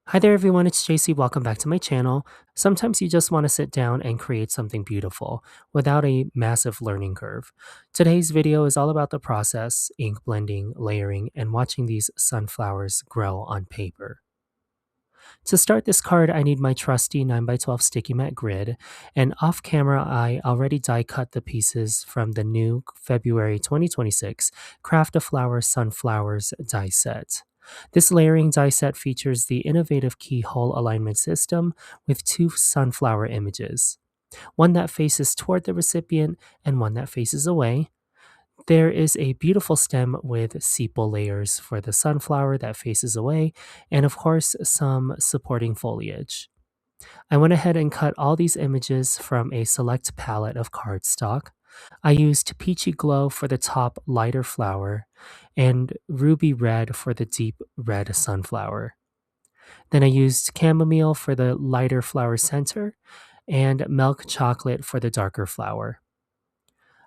Hi there everyone, it's Jaycee. Welcome back to my channel. Sometimes you just want to sit down and create something beautiful without a massive learning curve. Today's video is all about the process, ink blending, layering, and watching these sunflowers grow on paper. To start this card, I need my trusty 9x12 sticky mat grid, and off camera I already die cut the pieces from the new February 2026 Craft a Flower Sunflowers die set. This layering die set features the innovative keyhole alignment system with two sunflower images, one that faces toward the recipient and one that faces away. There is a beautiful stem with sepal layers for the sunflower that faces away, and of course, some supporting foliage. I went ahead and cut all these images from a select palette of cardstock. I used Peachy Glow for the top lighter flower and Ruby Red for the deep red sunflower. Then I used Chamomile for the lighter flower center and Milk Chocolate for the darker flower.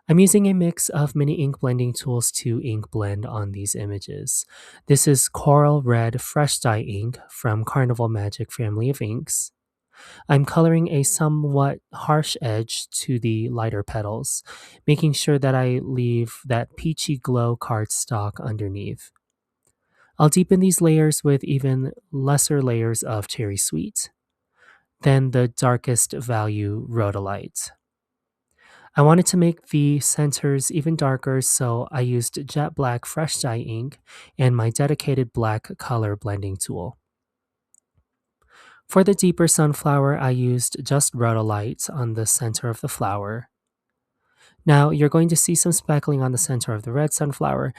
I'm using a mix of mini ink blending tools to ink blend on these images. This is Coral Red Fresh Dye ink from Carnival Magic family of inks. I'm coloring a somewhat harsh edge to the lighter petals, making sure that I leave that peachy glow cardstock underneath. I'll deepen these layers with even lesser layers of cherry sweet, then the darkest value rhodolite. I wanted to make the centers even darker, so I used jet black fresh dye ink and my dedicated black color blending tool. For the deeper sunflower, I used just rhodolite on the center of the flower. Now you're going to see some speckling on the center of the red sunflower.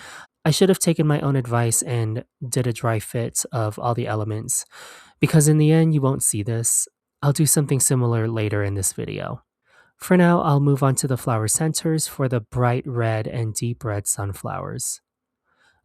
I should have taken my own advice and did a dry fit of all the elements, because in the end you won't see this. I'll do something similar later in this video. For now, I'll move on to the flower centers for the bright red and deep red sunflowers.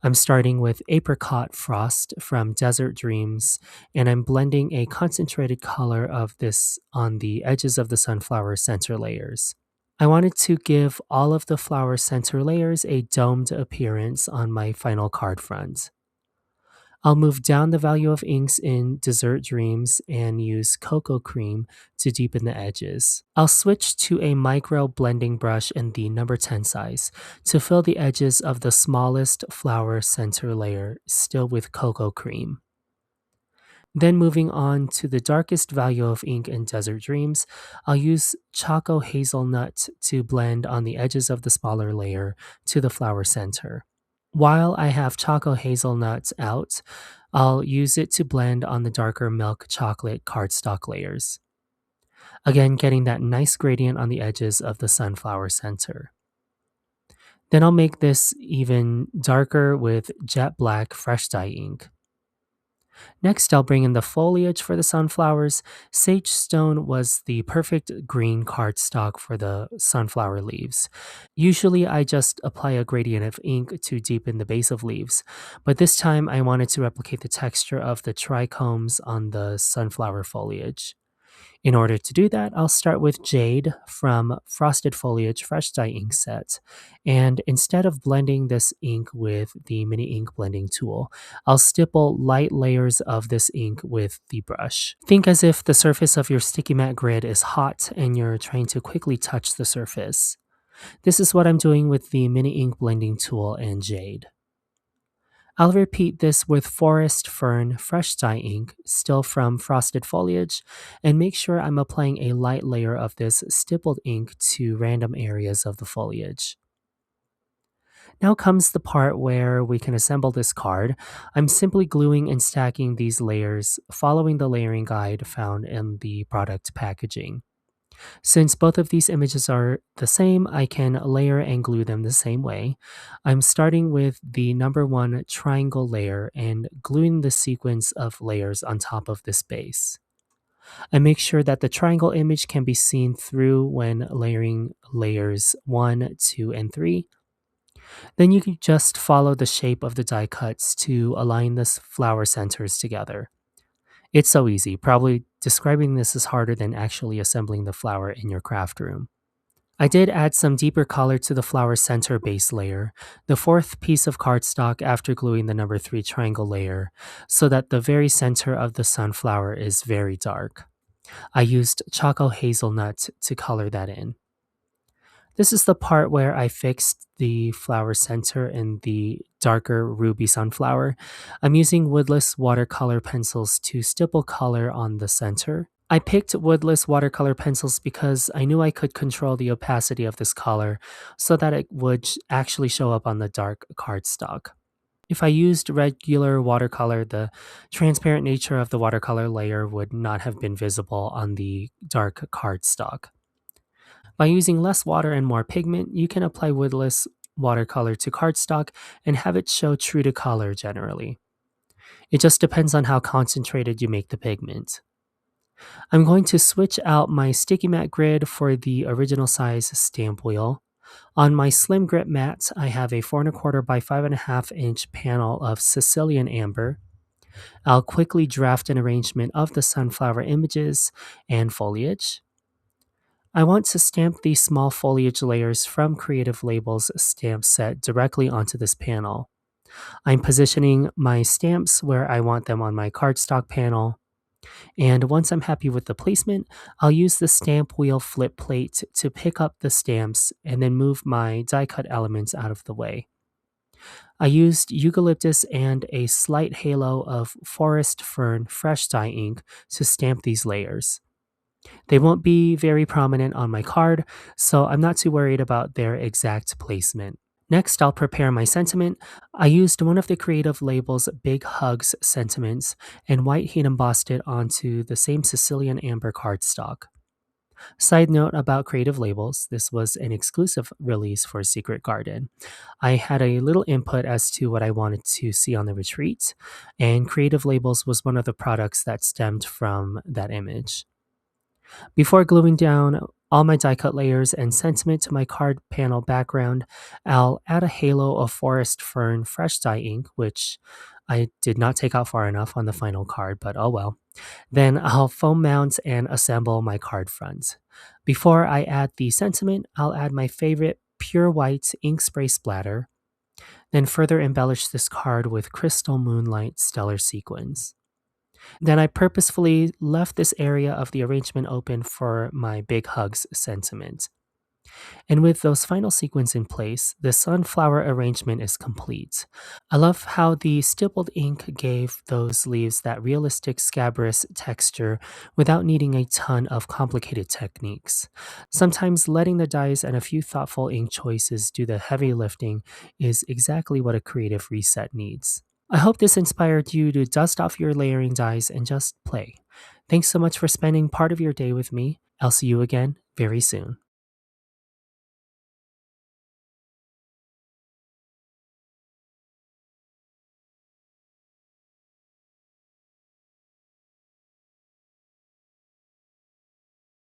I'm starting with Apricot Frost from Desert Dreams, and I'm blending a concentrated color of this on the edges of the sunflower center layers. I wanted to give all of the flower center layers a domed appearance on my final card front. I'll move down the value of inks in Desert Dreams and use cocoa cream to deepen the edges. I'll switch to a micro blending brush in the number 10 size to fill the edges of the smallest flower center layer, still with cocoa cream. Then moving on to the darkest value of ink in Desert Dreams, I'll use Choco Hazelnut to blend on the edges of the smaller layer to the flower center. While I have Choco Hazelnuts out, I'll use it to blend on the darker milk chocolate cardstock layers. Again, getting that nice gradient on the edges of the sunflower center. Then I'll make this even darker with jet black fresh dye ink. Next, I'll bring in the foliage for the sunflowers. Sagestone was the perfect green cardstock for the sunflower leaves. Usually, I just apply a gradient of ink to deepen the base of leaves, but this time I wanted to replicate the texture of the trichomes on the sunflower foliage. In order to do that, I'll start with Jade from Frosted Foliage Fresh Dye Ink Set. And instead of blending this ink with the mini ink blending tool, I'll stipple light layers of this ink with the brush. Think as if the surface of your sticky mat grid is hot and you're trying to quickly touch the surface. This is what I'm doing with the mini ink blending tool and Jade. I'll repeat this with Forest Fern Fresh Dye ink, still from Frosted Foliage, and make sure I'm applying a light layer of this stippled ink to random areas of the foliage. Now comes the part where we can assemble this card. I'm simply gluing and stacking these layers, following the layering guide found in the product packaging. Since both of these images are the same, I can layer and glue them the same way. I'm starting with the number 1 triangle layer and gluing the sequence of layers on top of this base. I make sure that the triangle image can be seen through when layering layers 1, 2, and 3. Then you can just follow the shape of the die cuts to align the flower centers together. It's so easy. Probably describing this is harder than actually assembling the flower in your craft room. I did add some deeper color to the flower center base layer, the fourth piece of cardstock after gluing the number 3 triangle layer, so that the very center of the sunflower is very dark. I used Choco Hazelnut to color that in. This is the part where I fixed the flower center in the darker ruby sunflower. I'm using Woodless watercolor pencils to stipple color on the center. I picked Woodless watercolor pencils because I knew I could control the opacity of this color so that it would actually show up on the dark cardstock. If I used regular watercolor, the transparent nature of the watercolor layer would not have been visible on the dark cardstock. By using less water and more pigment, you can apply woodless watercolor to cardstock and have it show true to color generally. It just depends on how concentrated you make the pigment. I'm going to switch out my sticky mat grid for the original size stamp wheel. On my SlimGrip mat, I have a 4¼ by 5½ inch panel of Sicilian amber. I'll quickly draft an arrangement of the sunflower images and foliage. I want to stamp these small foliage layers from Creative Labels stamp set directly onto this panel. I'm positioning my stamps where I want them on my cardstock panel, and once I'm happy with the placement, I'll use the stamp wheel flip plate to pick up the stamps and then move my die cut elements out of the way. I used eucalyptus and a slight halo of forest fern fresh dye ink to stamp these layers. They won't be very prominent on my card, so I'm not too worried about their exact placement. Next, I'll prepare my sentiment. I used one of the Creative Labels Big Hugs sentiments and white heat embossed it onto the same Sicilian amber cardstock. Side note about Creative Labels, this was an exclusive release for Secret Garden. I had a little input as to what I wanted to see on the retreat, and Creative Labels was one of the products that stemmed from that image. Before gluing down all my die cut layers and sentiment to my card panel background, I'll add a halo of forest fern fresh dye ink, which I did not take out far enough on the final card, but oh well. Then I'll foam mount and assemble my card front. Before I add the sentiment, I'll add my favorite pure white ink spray splatter, then further embellish this card with crystal moonlight stellar sequins. Then I purposefully left this area of the arrangement open for my big hugs sentiment. And with those final sequins in place, the sunflower arrangement is complete. I love how the stippled ink gave those leaves that realistic scabrous texture without needing a ton of complicated techniques. Sometimes letting the dies and a few thoughtful ink choices do the heavy lifting is exactly what a creative reset needs. I hope this inspired you to dust off your layering dies and just play. Thanks so much for spending part of your day with me. I'll see you again very soon.